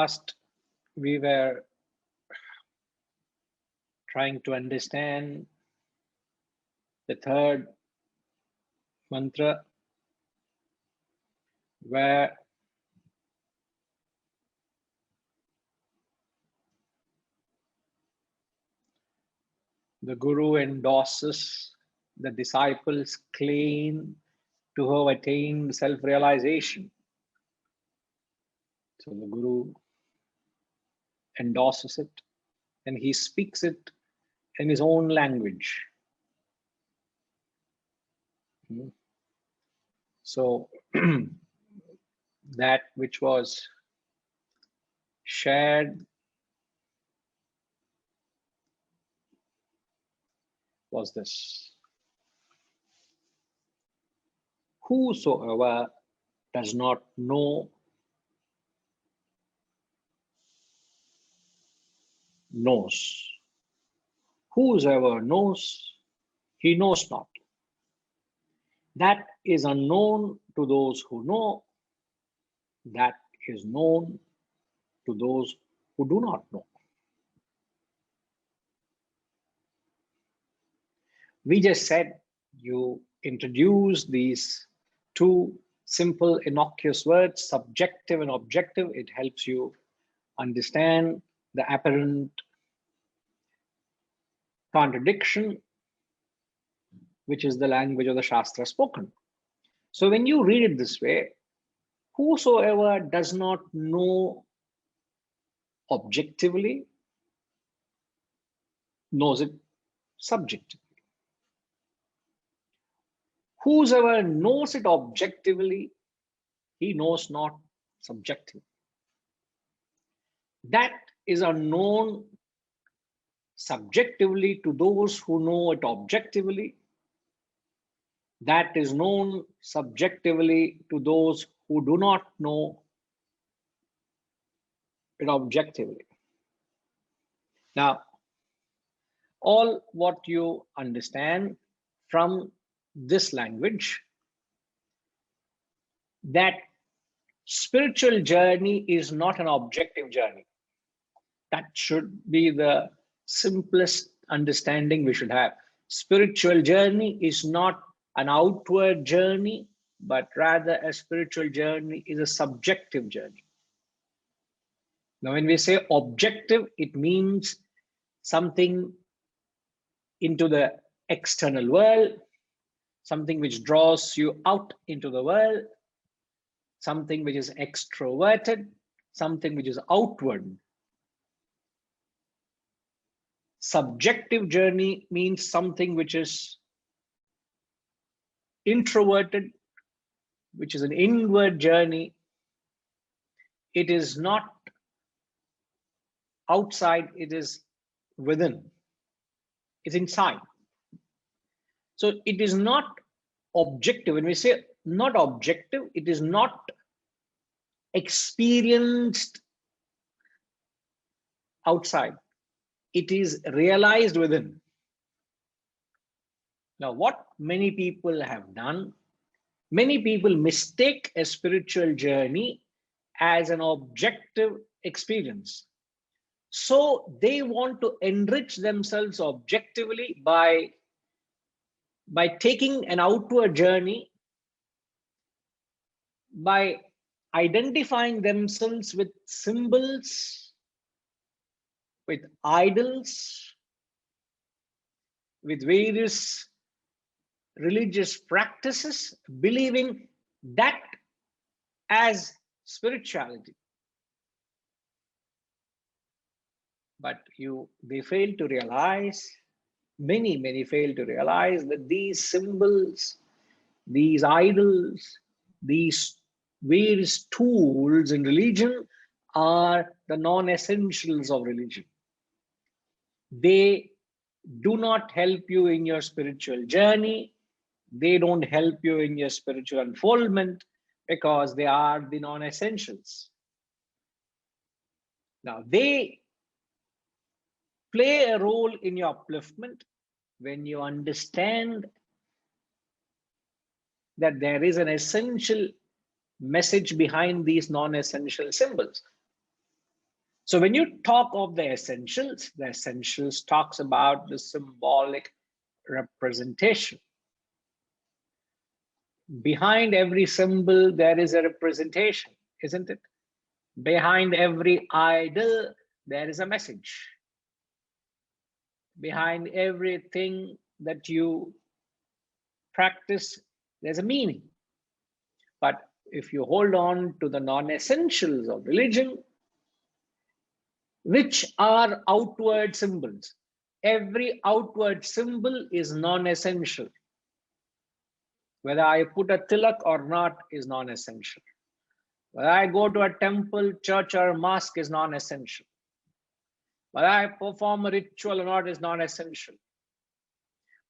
last, we were trying to understand the third mantra, where the Guru endorses the disciples' claim to have attained self-realization. So the Guru endorses it and he speaks it in his own language. So that which was shared was this: whosoever does not know knows. Whosoever knows, he knows not. That is unknown to those who know. That is known to those who do not know. We just said you introduce these two simple, innocuous words, subjective and objective. It helps you understand the apparent contradiction, which is the language of the Shastra spoken. So when you read it this way, whosoever does not know objectively knows it subjectively. Whosoever knows it objectively, he knows not subjectively. That is unknown subjectively to those who know it objectively. That is known subjectively to those who do not know it objectively. Now, all what you understand from this language, that spiritual journey is not an objective journey. That should be the simplest understanding we should have. Spiritual journey is not an outward journey, but rather a spiritual journey is a subjective journey. Now, when we say objective, it means something into the external world, something which draws you out into the world, something which is extroverted, something which is outward. Subjective journey means something which is introverted, which is an inward journey. It is not outside, it is within. It's inside. So it is not objective. When we say not objective, it is not experienced outside. It is realized within. Now, what many people have done, many people mistake a spiritual journey as an objective experience. So they want to enrich themselves objectively by taking an outward journey, by identifying themselves with symbols, with idols, with various religious practices, believing that as spirituality. But they fail to realize, many fail to realize that these symbols, these idols, these various tools in religion are the non-essentials of religion. They do not help you in your spiritual journey. They don't help you in your spiritual unfoldment because they are the non-essentials. Now, they play a role in your upliftment when you understand that there is an essential message behind these non-essential symbols. So when you talk of the essentials talks about the symbolic representation. Behind every symbol, there is a representation, isn't it? Behind every idol, there is a message. Behind everything that you practice, there's a meaning. But if you hold on to the non-essentials of religion, which are outward symbols, every outward symbol is non-essential. Whether I put a tilak or not is non-essential. Whether I go to a temple, church, or mosque is non-essential. Whether I perform a ritual or not is non-essential.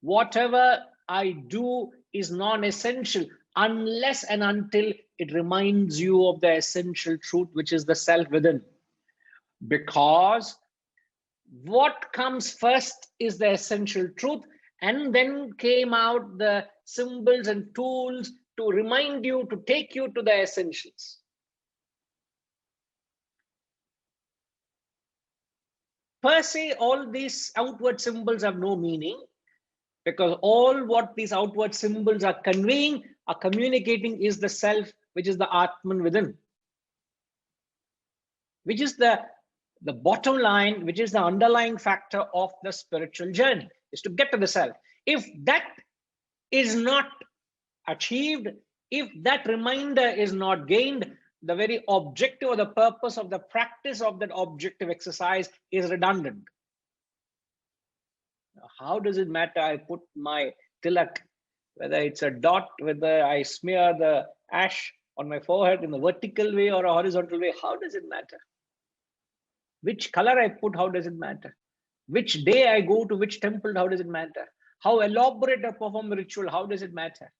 Whatever I do is non-essential unless and until it reminds you of the essential truth, which is the self within. Because what comes first is the essential truth, and then came out the symbols and tools to remind you, to take you to the essentials. Per se, all these outward symbols have no meaning, because all what these outward symbols are conveying, are communicating, is the self, which is the Atman within, which is the bottom line, which is the underlying factor of the spiritual journey, is to get to the self. If that is not achieved, if that reminder is not gained, the very objective or the purpose of the practice of that objective exercise is redundant. How does it matter I put my tilak, whether it's a dot, whether I smear the ash on my forehead in a vertical way or a horizontal way? How does it matter? Which color I put, how does it matter? Which day I go to which temple, how does it matter? How elaborate I perform a ritual, how does it matter?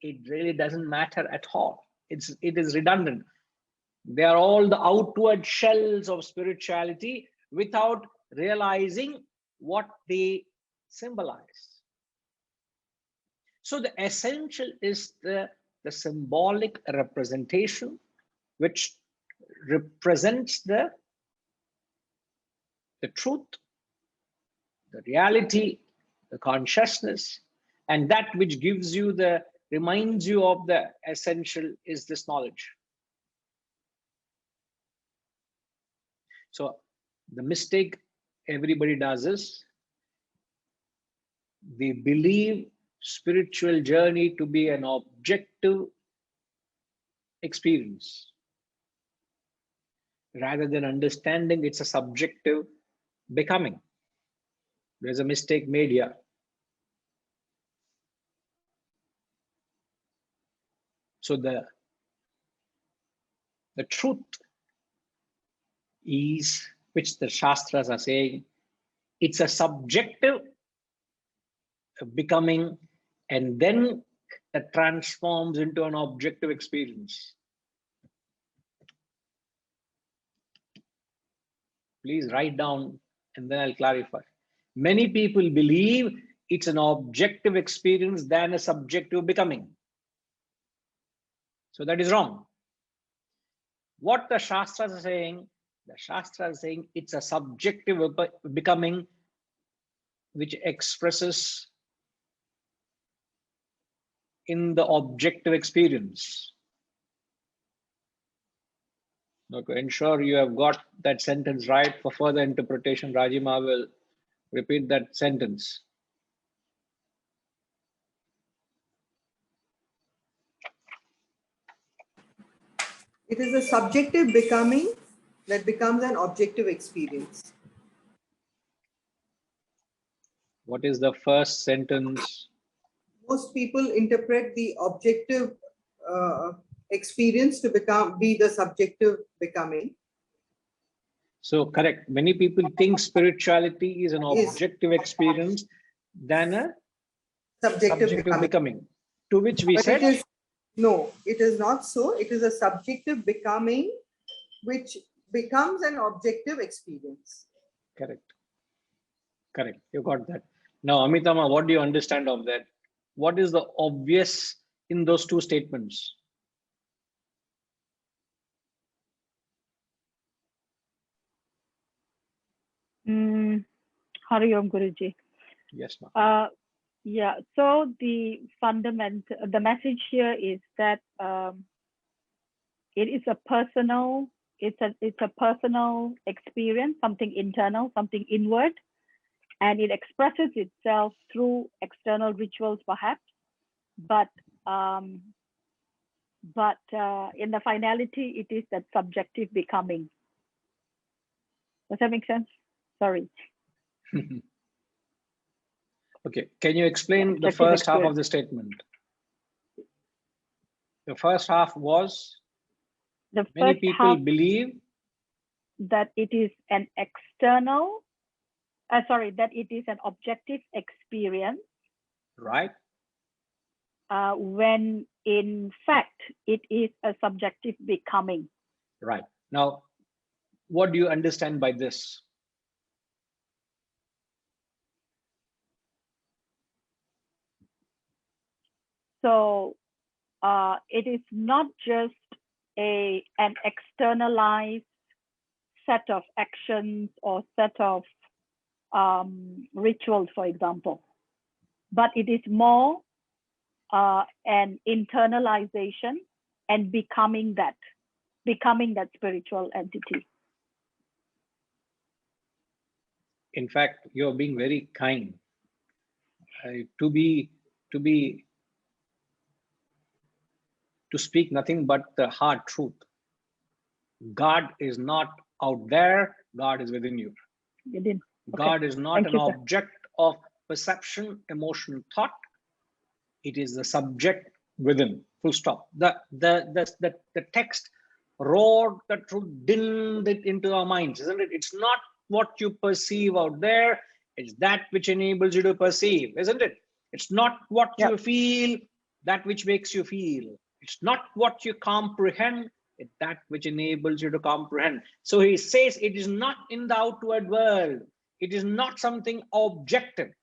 It really doesn't matter at all. It is redundant. They are all the outward shells of spirituality without realizing what they symbolize. So the essential is the symbolic representation, which represents the truth, the reality, the consciousness, and that which gives you reminds you of the essential is this knowledge. So the mistake everybody does is they believe spiritual journey to be an objective experience rather than understanding it's a subjective becoming. There's a mistake made here. So the truth is, which the Shastras are saying, it's a subjective becoming, and then that transforms into an objective experience. Please write down and then I'll clarify. Many people believe it's an objective experience than a subjective becoming. So that is wrong. What the Shastras are saying, the Shastras are saying it's a subjective becoming which expresses in the objective experience. Now, to ensure you have got that sentence right for further interpretation, Rajima will repeat that sentence. It is a subjective becoming that becomes an objective experience. What is the first sentence? Most people interpret the objective experience to be the subjective becoming. So correct. Many people think spirituality is an objective experience than a subjective becoming. To which we said, no, it is not so. It is a subjective becoming which becomes an objective experience. Correct. Correct. You got that. Now, Amitama, what do you understand of that? What is the obvious in those two statements? Hari Om Guruji. Yes, ma'am. Yeah, so the message here is that it is a personal, it's a personal experience, something internal, something inward, and it expresses itself through external rituals, perhaps, but in the finality, it is that subjective becoming. Does that make sense? Sorry. Okay, can you explain the first half of the statement? The first half was many people believe that it is an external, that it is an objective experience. Right. When in fact, it is a subjective becoming. Right. Now, what do you understand by this? So it is not just an externalized set of actions or set of rituals, for example, but it is more an internalization and becoming that spiritual entity. In fact, you're being very kind. To speak nothing but the hard truth. God is not out there, God is within you. Okay. God is not an object of perception, emotion, thought. It is the subject within, full stop. The text roared the truth, dinned it into our minds, isn't it? It's not what you perceive out there, it's that which enables you to perceive, isn't it? It's not what you feel, that which makes you feel. It's not what you comprehend, it's that which enables you to comprehend. So he says it is not in the outward world. It is not something objective.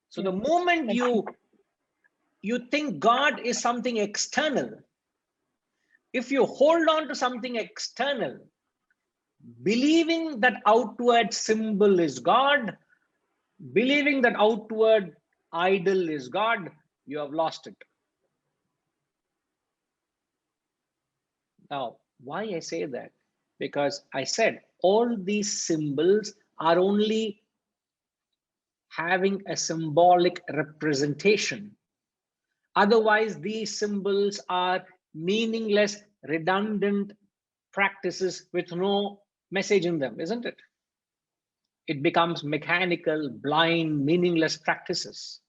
So the moment you think God is something external, if you hold on to something external, believing that outward symbol is God, believing that outward idol is God, you have lost it. Now, why I say that? Because I said all these symbols are only having a symbolic representation. Otherwise, these symbols are meaningless, redundant practices with no message in them, isn't it? It becomes mechanical, blind, meaningless practices,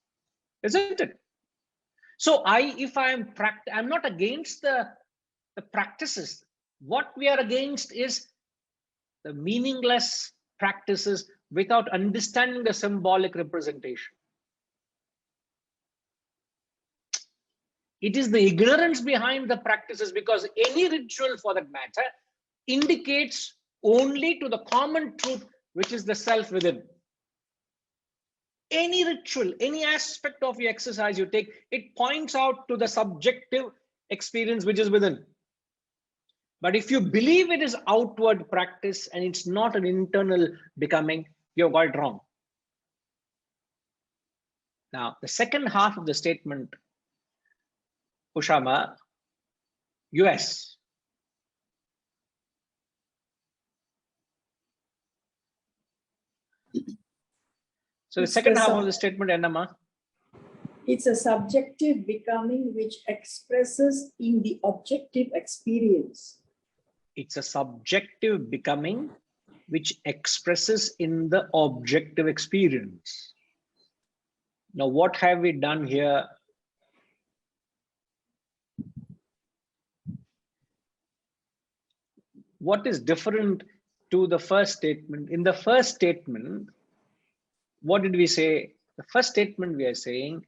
isn't it? So I'm not against the practices. What we are against is the meaningless practices without understanding the symbolic representation. It is the ignorance behind the practices, because any ritual for that matter indicates only to the common truth, which is the self within. Any ritual, any aspect of your exercise you take, it points out to the subjective experience which is within. But if you believe it is outward practice and it's not an internal becoming, you're quite wrong. Now, the second half of the statement, Ushama, US. So the second half of the statement, Annama. It's a subjective becoming which expresses in the objective experience. It's a subjective becoming which expresses in the objective experience. Now, what have we done here? What is different to the first statement? In the first statement, what did we say? The first statement we are saying,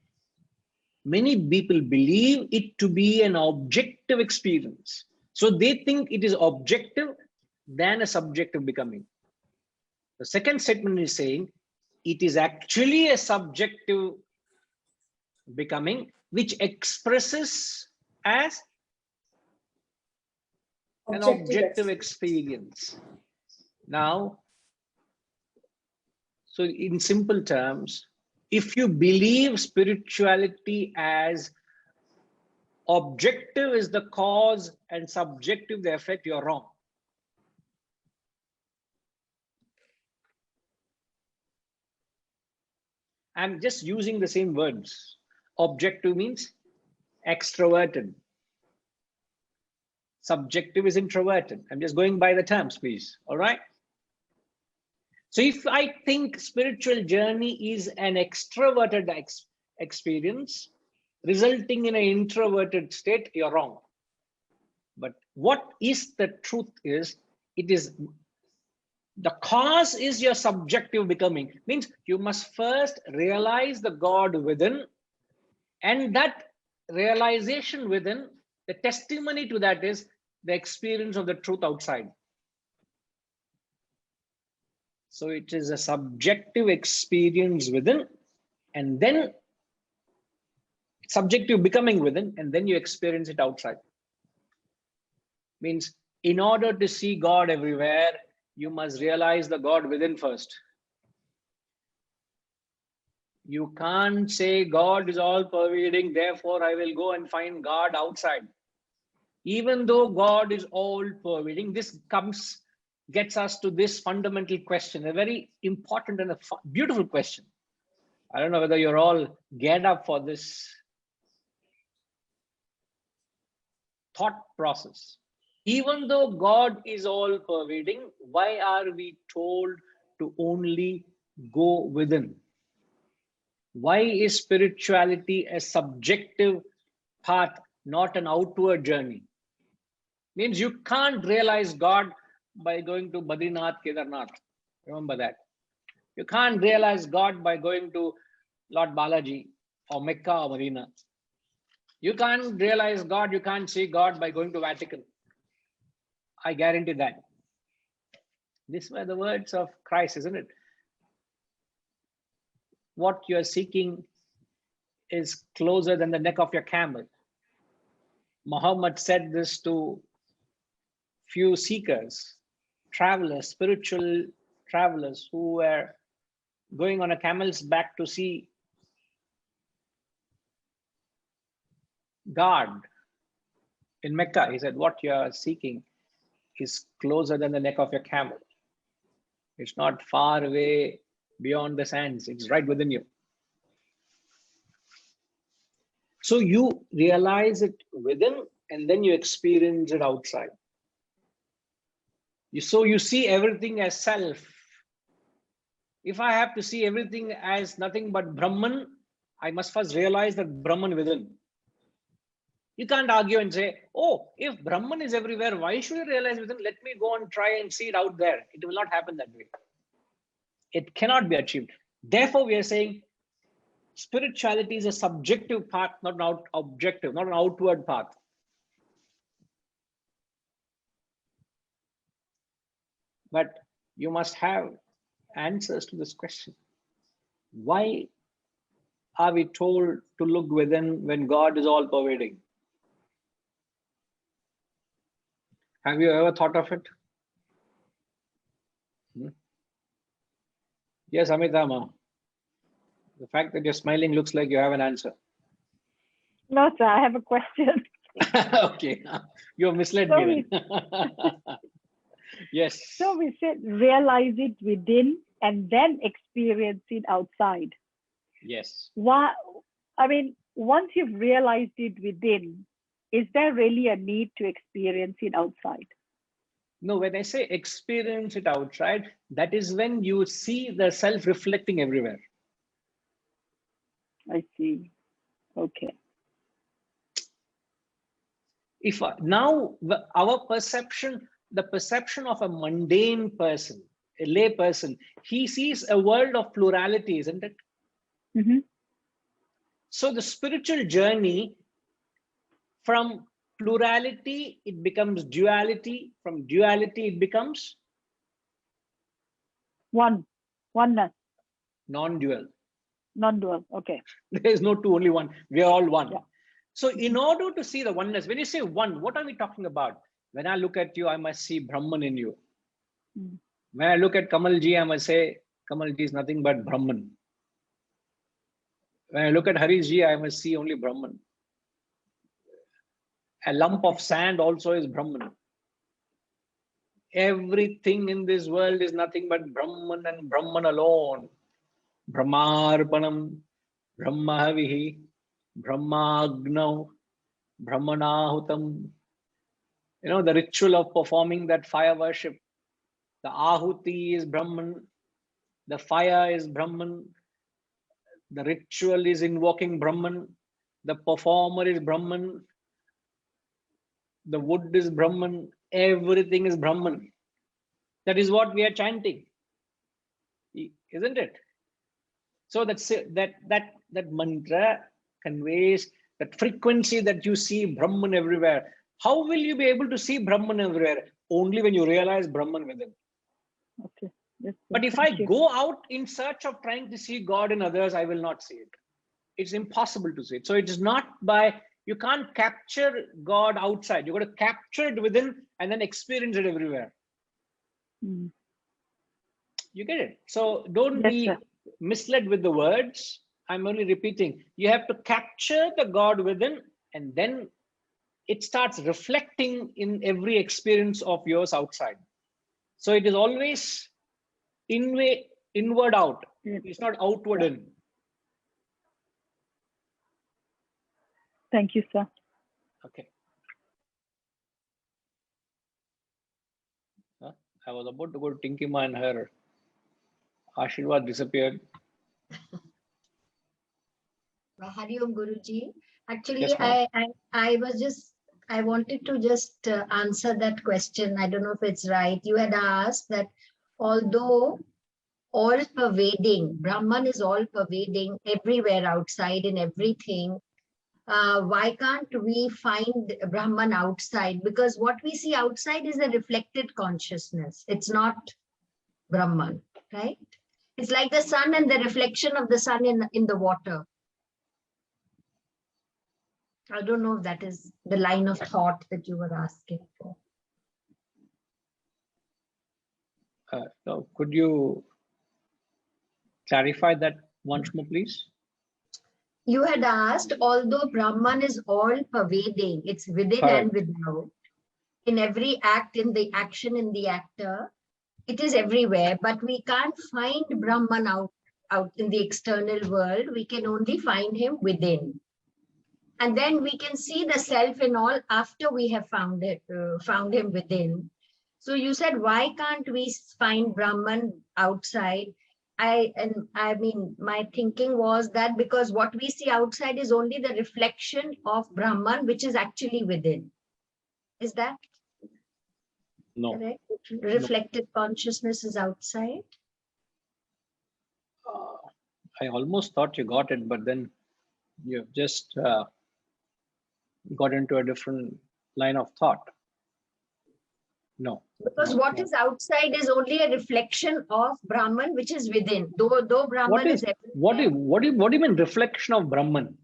many people believe it to be an objective experience. So they think it is objective than a subjective becoming. The second statement is saying it is actually a subjective becoming which expresses as an objective experience. Now, so in simple terms, if you believe spirituality as objective is the cause and subjective the effect, you're wrong. I'm just using the same words. Objective means extroverted. Subjective is introverted. I'm just going by the terms, please. All right. So if I think spiritual journey is an extroverted experience resulting in an introverted state, you're wrong. But what is the truth is, it is the cause is your subjective becoming. Means you must first realize the God within, and that realization within, the testimony to that is the experience of the truth outside. So it is a subjective experience within, and then subjective becoming within, and then you experience it outside. Means in order to see God everywhere, you must realize the God within first. You can't say God is all pervading, therefore I will go and find God outside. Even though God is all pervading, this gets us to this fundamental question, a very important and a beautiful question. I don't know whether you're all geared up for this thought process. Even though God is all pervading, why are we told to only go within? Why is spirituality a subjective path, not an outward journey? Means you can't realize God by going to Badrinath, Kedarnath. Remember that. You can't realize God by going to Lord Balaji or Mecca or Medina. You can't realize God, you can't see God by going to Vatican. I guarantee that. These were the words of Christ, isn't it? What you're seeking is closer than the neck of your camel. Muhammad said this to few seekers, travelers, spiritual travelers who were going on a camel's back to see God in Mecca. He said, what you're seeking is closer than the neck of your camel. It's not far away beyond the sands. It's right within you. So you realize it within, and then you experience it outside. So you see everything as self. If I have to see everything as nothing but Brahman, I must first realize that Brahman within. You can't argue and say, oh, if Brahman is everywhere, why should you realize within? Let me go and try and see it out there. It will not happen that way. It cannot be achieved. Therefore, we are saying spirituality is a subjective path, not an objective, not an outward path. But you must have answers to this question. Why are we told to look within when God is all pervading? Have you ever thought of it? Yes, Amitama. The fact that you're smiling looks like you have an answer. No, sir, I have a question. Okay, you misled me then. Yes. So we said realize it within and then experience it outside. Yes. Why? I mean, once you've realized it within, is there really a need to experience it outside? No, when I say experience it outside, that is when you see the self reflecting everywhere. I see. Okay. If now our perception, the perception of a mundane person, a lay person, he sees a world of plurality, isn't it? Mm-hmm. So the spiritual journey, from plurality, it becomes duality. From duality, it becomes Oneness. non-dual. Non-dual. Okay. There is no two, only one. We are all one. Yeah. So in order to see the oneness, when you say one, what are we talking about? When I look at you, I must see Brahman in you. Mm. When I look at Kamalji, I must say, Kamalji is nothing but Brahman. When I look at Harishji, I must see only Brahman. A lump of sand also is Brahman. Everything in this world is nothing but Brahman and Brahman alone. Brahmarpanam, Brahmahavihi, Brahmagnau, Brahmanahutam. You know, the ritual of performing that fire worship. The Ahuti is Brahman. The fire is Brahman. The ritual is invoking Brahman. The performer is Brahman. The wood is Brahman. Everything is Brahman. That is what we are chanting, isn't it? So that mantra conveys that frequency that you see Brahman everywhere. How will you be able to see Brahman everywhere? Only when you realize Brahman within. Okay. Yes, But if I go out in search of trying to see God in others, I will not see it. It's impossible to see it. So it is not by, you can't capture God outside. You've got to capture it within and then experience it everywhere. Mm. You get it? So don't Yes, be sir. misled with the words. I'm only repeating. You have to capture the God within, and then it starts reflecting in every experience of yours outside. So it is always inward out. It's not outward in. Thank you, sir. Okay. I was about to go to Tinkima and her Ashirwad disappeared. Hari Om Guruji. Actually, Yes, I wanted to just answer that question. I don't know if it's right. You had asked that although all pervading, Brahman is all pervading everywhere outside in everything, why can't we find Brahman outside? Because what we see outside is a reflected consciousness. It's not Brahman, right? It's like the sun and the reflection of the sun in the water. I don't know if that is the line of thought that you were asking for. no, could you clarify that once more, please? You had asked, although Brahman is all pervading, it's within and without, in every act, in the action, in the actor, it is everywhere, but we can't find Brahman out in the external world. We can only find him within. And then we can see the self in all after we have found him within. So you said, why can't we find Brahman outside? I mean, my thinking was that because what we see outside is only the reflection of Brahman, which is actually within. Is that No. correct? Reflected consciousness is outside. I almost thought you got it, but then you've just got into a different line of thought. No. Because what is outside is only a reflection of Brahman, which is within. Though Brahman is everywhere. What do you mean reflection of Brahman?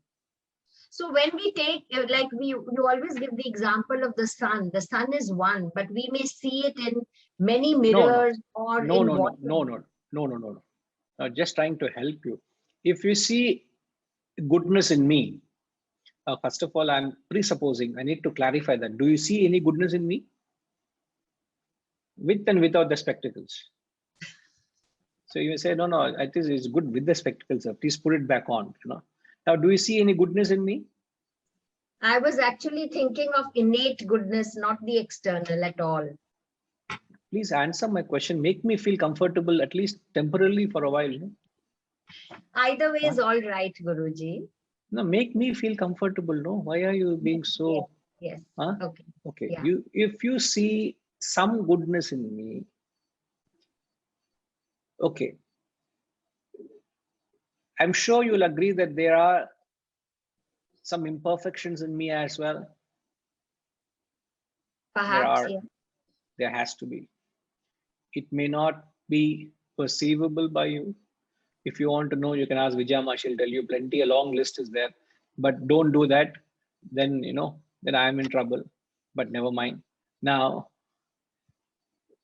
So when we take, like you always give the example of the sun. The sun is one, but we may see it in many mirrors or in water. No. Just trying to help you. If you see goodness in me, first of all, I'm presupposing, I need to clarify that. Do you see any goodness in me? With and without the spectacles. So you say, no, I think it's good with the spectacles. Please put it back on. Now, do you see any goodness in me? I was actually thinking of innate goodness, not the external at all. Please answer my question. Make me feel comfortable, at least temporarily for a while. Either way is all right, Guruji. No, make me feel comfortable. No, why are you being so? Yes. Huh? Okay. Yeah. If you see some goodness in me, okay. I'm sure you'll agree that there are some imperfections in me as well. Perhaps, there has to be. It may not be perceivable by you. If you want to know, you can ask Vijayama, she'll tell you plenty. A long list is there, but don't do that. Then, then I'm in trouble, but never mind. Now,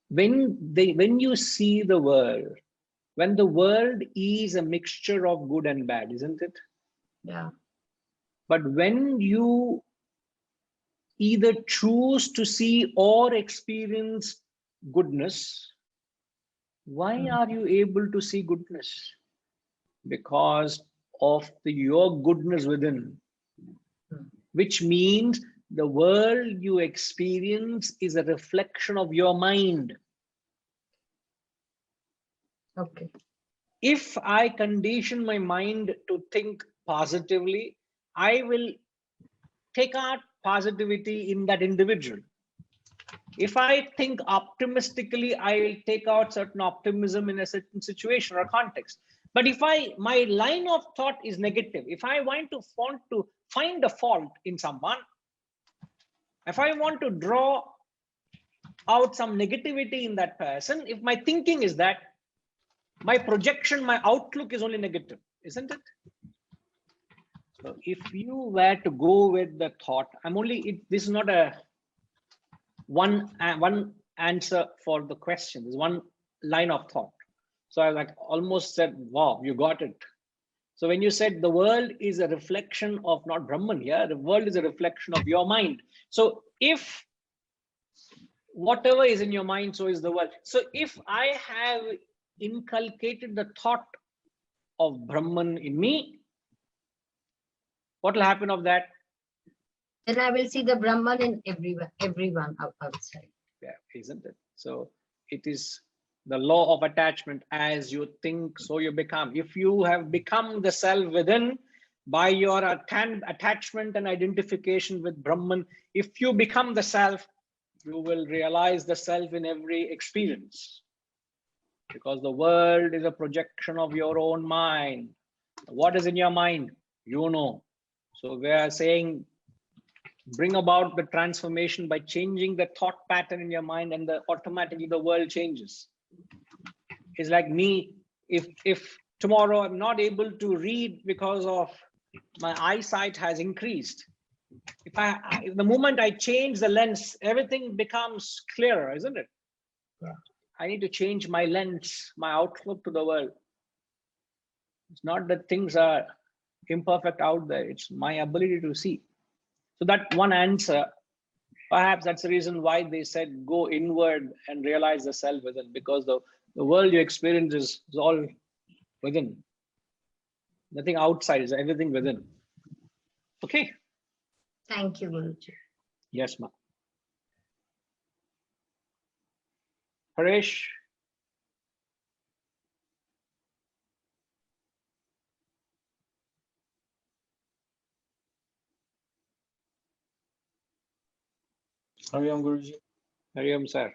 when you see the world, when the world is a mixture of good and bad, isn't it? Yeah. But when you either choose to see or experience goodness, why are you able to see goodness? Because of your goodness within, which means the world you experience is a reflection of your mind. Okay. If I condition my mind to think positively, I will take out positivity in that individual. If I think optimistically, I will take out certain optimism in a certain situation or context. But if my line of thought is negative, if I want to find a fault in someone, if I want to draw out some negativity in that person, if my thinking is that, my projection, my outlook is only negative, isn't it? So if you were to go with the thought, this is not a one answer for the question. There's one line of thought. So I like almost said, wow, you got it. So when you said the world is a reflection of not Brahman here, the world is a reflection of your mind. So if whatever is in your mind, so is the world. So if I have inculcated the thought of Brahman in me, what will happen of that? Then I will see the Brahman in everyone outside. Yeah, isn't it? So it is the law of attachment. As you think, so you become. If you have become the self within by your attachment and identification with Brahman, if you become the self, you will realize the self in every experience. Because the world is a projection of your own mind. What is in your mind? You know. So we are saying, bring about the transformation by changing the thought pattern in your mind, and automatically the world changes. It's like me, if tomorrow I'm not able to read because of my eyesight has increased, if the moment I change the lens, everything becomes clearer, isn't it? Yeah. I need to change my lens, my outlook to the world. It's not that things are imperfect out there, it's my ability to see. So that one answer, perhaps that's the reason why they said go inward and realize the self within, because the world you experience is all within. Nothing outside, is everything within. Okay. Thank you, Guruji. Yes, ma'am. Harish. Hariam Guruji. Hariam, sir.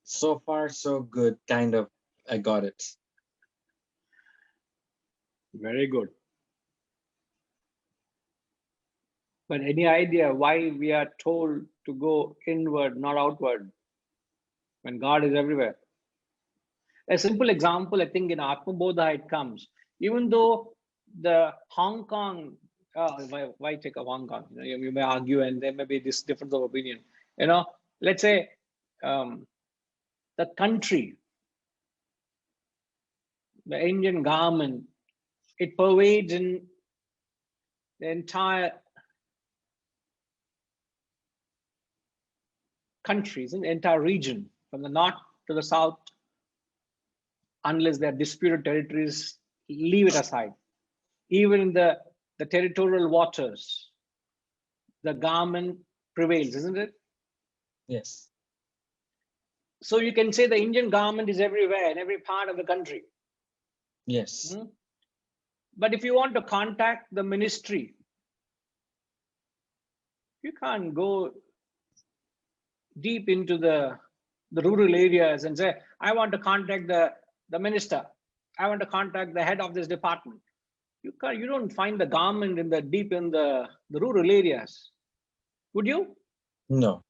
So far, so good. Kind of, I got it. Very good. But any idea why we are told to go inward, not outward, when God is everywhere? A simple example, I think in Atma Bodha it comes. Even though the Hong Kong, why take a Hong Kong? You may argue, and there may be this difference of opinion. Let's say the country, the Indian government, it pervades in the entire countries, in the entire region, from the north to the south. Unless they are disputed territories, leave it aside. Even in the territorial waters, the government prevails, isn't it? Yes. So you can say the Indian government is everywhere, in every part of the country. Yes. But if you want to contact the ministry, you can't go deep into the rural areas and say, I want to contact the minister. I want to contact the head of this department. You don't find the government deep in the rural areas. Would you? No.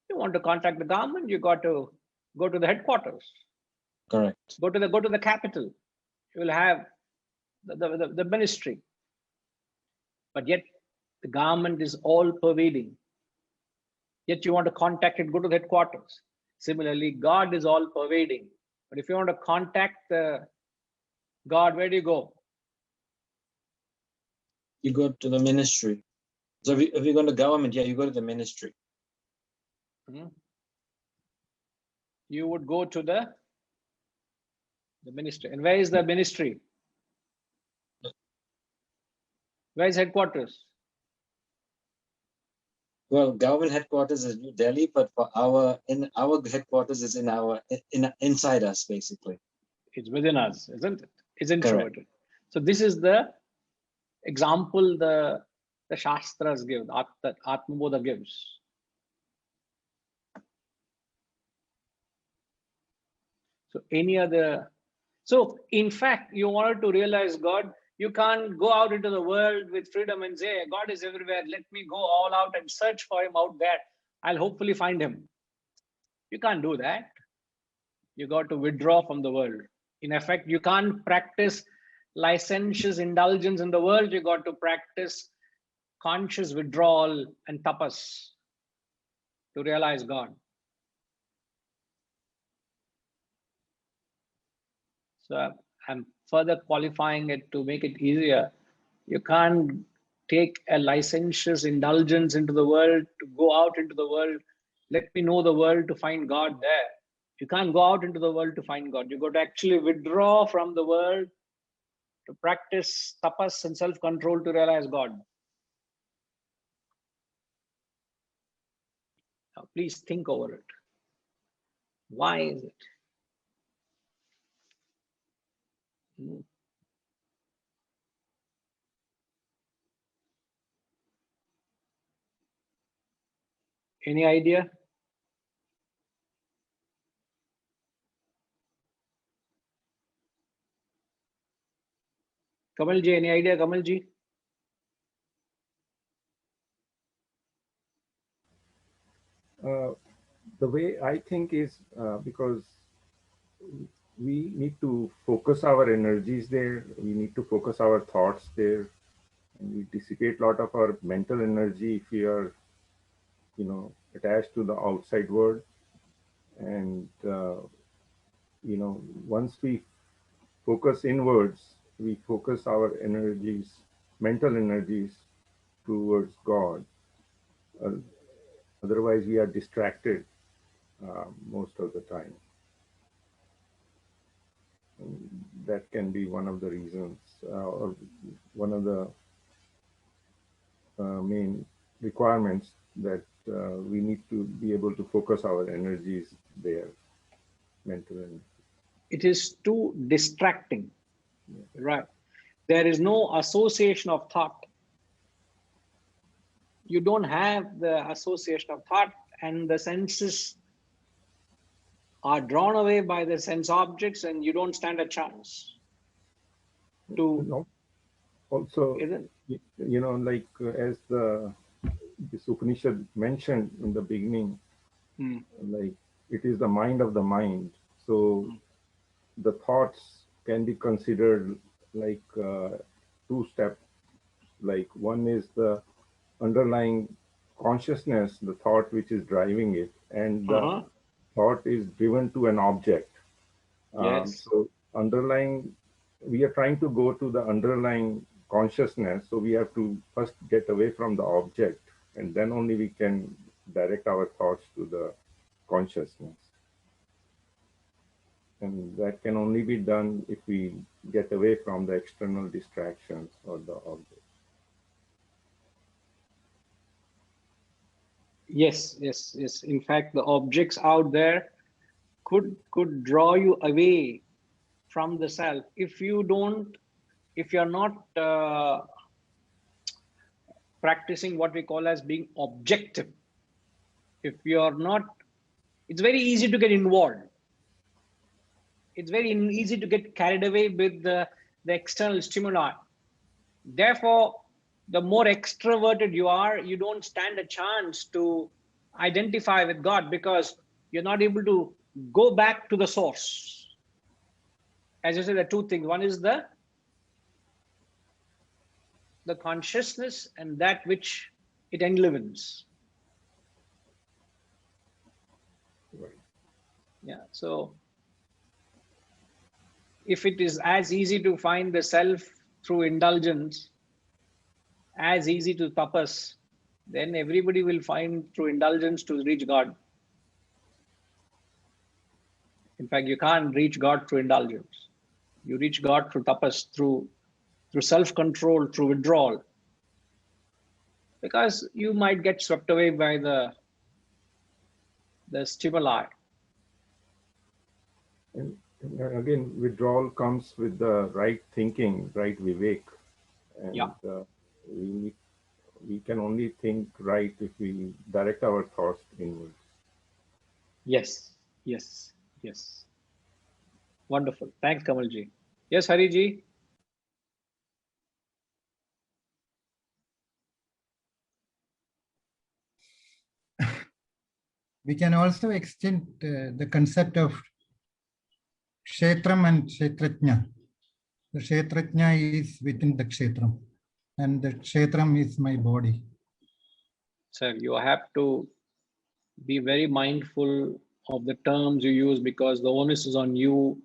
You want to contact the government, you got to go to the headquarters. Correct. Go to the capital. You will have the ministry. But yet the government is all pervading. Yet you want to contact it, go to the headquarters. Similarly, God is all pervading. But if you want to contact the God, where do you go? You go to the ministry. So if you go to government, yeah, you go to the ministry. You would go to the ministry. And where is the ministry? Where is headquarters? Well, government headquarters is New Delhi, but for our headquarters is inside us, basically. It's within us, isn't it? It's Correct. introverted. So this is the example the Shastras give, that Atmabodha gives. So any other, so in fact, you wanted to realize God, you can't go out into the world with freedom and say, God is everywhere. Let me go all out and search for him out there. I'll hopefully find him. You can't do that. You got to withdraw from the world. In effect, you can't practice licentious indulgence in the world. You got to practice conscious withdrawal and tapas to realize God. So I'm further qualifying it to make it easier. You can't take a licentious indulgence into the world to go out into the world. Let me know the world to find God there. You can't go out into the world to find God. You got to actually withdraw from the world to practice tapas and self-control to realize God. Now, please think over it. Why is it? Any idea? Kamalji, any idea, Kamalji? The way I think is because we need to focus our energies there. We need to focus our thoughts there. And we dissipate a lot of our mental energy if we are, attached to the outside world. And, once we focus inwards, we focus our energies, mental energies towards God. Otherwise, we are distracted most of the time. That can be one of the reasons or one of the main requirements that we need to be able to focus our energies there, mental energy. It is too distracting, right? There is no association of thought. You don't have the association of thought, and the senses are drawn away by the sense objects, and you don't stand a chance to. Also, Isn't? like as this Upanishad mentioned in the beginning, like it is the mind of the mind. So the thoughts can be considered like two steps. Like one is the underlying consciousness, the thought which is driving it, and the thought is driven to an object. Yes. So underlying, we are trying to go to the underlying consciousness. So we have to first get away from the object, and then only we can direct our thoughts to the consciousness. And that can only be done if we get away from the external distractions or the object. Yes, yes, yes. In fact, the objects out there could draw you away from the self if you're not practicing what we call as being objective. If you're not, it's very easy to get involved. It's very easy to get carried away with the external stimuli. Therefore, the more extroverted you are, you don't stand a chance to identify with God because you're not able to go back to the source. As I said, there are two things. One is the consciousness and that which it enlivens. Yeah. So if it is as easy to find the self through indulgence, as easy to tapas, then everybody will find through indulgence to reach God. In fact, you can't reach God through indulgence. You reach God through tapas, through self-control, through withdrawal. Because you might get swept away by the stimuli. And again, withdrawal comes with the right thinking, right vivek. And Yeah. We can only think right if we direct our thoughts inwards. Yes, yes, yes. Wonderful. Thanks, Kamalji. Yes, Hariji. We can also extend the concept of kshetram and kshetrajna. The kshetrajna is within the kshetram, and the kshetram is my body. Sir, you have to be very mindful of the terms you use, because the onus is on you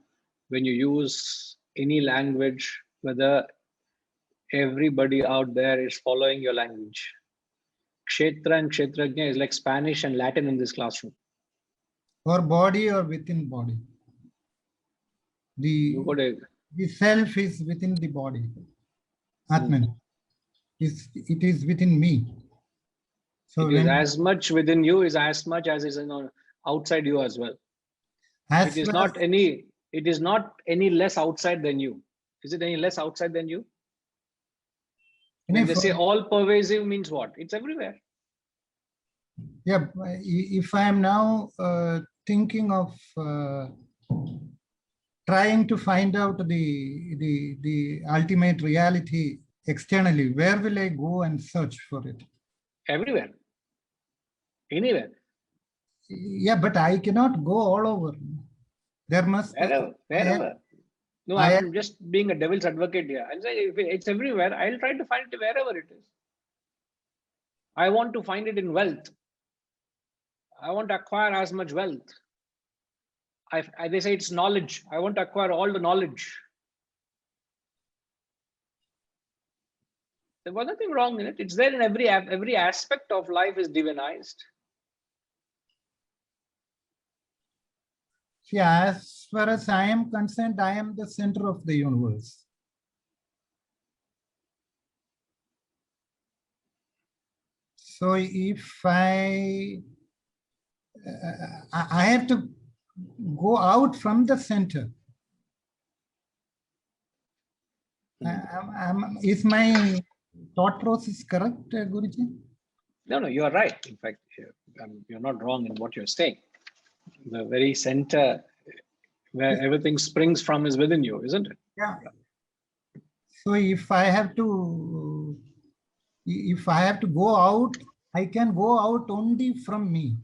when you use any language, whether everybody out there is following your language. Kshetra and kshetrajna is like Spanish and Latin in this classroom. Or body or within body. The self is within the body. Atman. It is within me. So it is as much within you is as much as is outside you as well. It is not any less outside than you. Is it any less outside than you? When they say all pervasive means what? It's everywhere. Yeah, if I am now thinking of trying to find out the ultimate reality externally, where will I go and search for it? Everywhere. Anywhere. Yeah, but I cannot go all over. There must wherever. No, I'm just being a devil's advocate here. I'll say if it's everywhere, I'll try to find it wherever it is. I want to find it in wealth. I want to acquire as much wealth. They say it's knowledge. I want to acquire all the knowledge. There was nothing wrong in it. It's there in every aspect of life is divinized. Yeah, as far as I am concerned, I am the center of the universe. So if I have to go out from the center. Is my thought process correct, Guruji? No, you are right. In fact, you're not wrong in what you're saying. The very center where everything springs from is within you, isn't it? Yeah. So if I have to go out, I can go out only from me.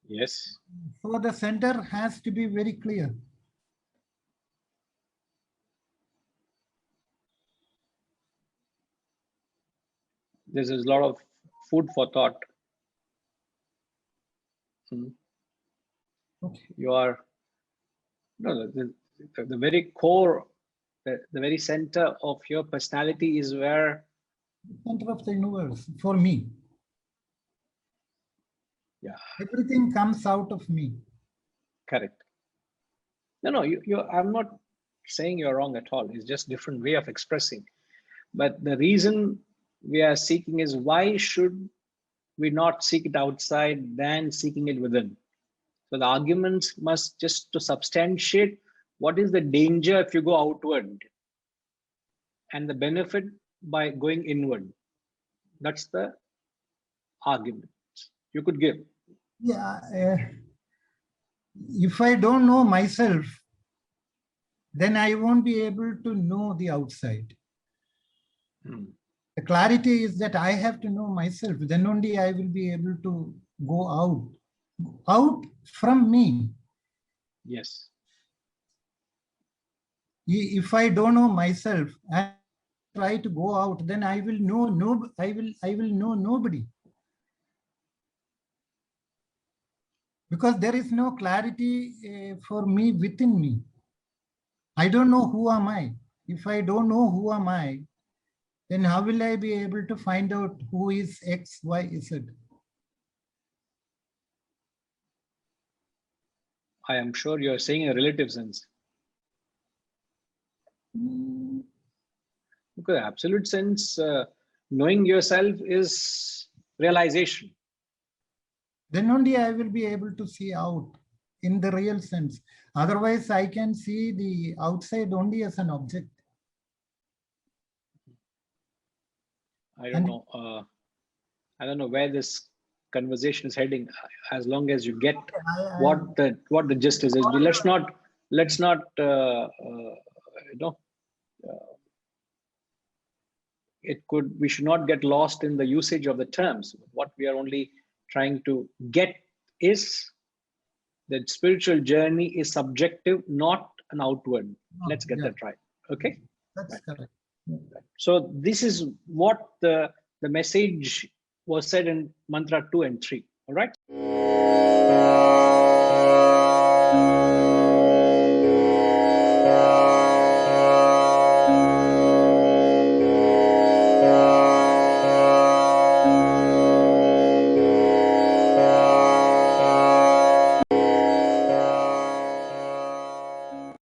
Yes. So the center has to be very clear. This is a lot of food for thought. Okay. You are the very core, the very center of your personality is where the center of the universe for me. Yeah. Everything comes out of me. Correct. No, I'm not saying you're wrong at all. It's just different way of expressing. But the reason we are seeking is, why should we not seek it outside than seeking it within? So the arguments must just to substantiate what is the danger if you go outward and the benefit by going inward. That's the argument you could give. Yeah. If I don't know myself, then I won't be able to know the outside. The clarity is that I have to know myself. Then only I will be able to go out from me. Yes. If I don't know myself and try to go out, then I will know I will know nobody. because there is no clarity for me within me. I don't know who am I. If I don't know who am I, then how will I be able to find out who is X, Y, Z? I am sure you're saying in a relative sense. Because absolute sense, knowing yourself is realization. Then only I will be able to see out in the real sense. Otherwise, I can see the outside only as an object. I don't know. I don't know where this conversation is heading. As long as you get what the gist is, let's not we should not get lost in the usage of the terms. What we are only trying to get is that spiritual journey is subjective, not an outward. Let's get that right. Okay. That's correct. So this is what the message was said in mantra 2 and 3. All right.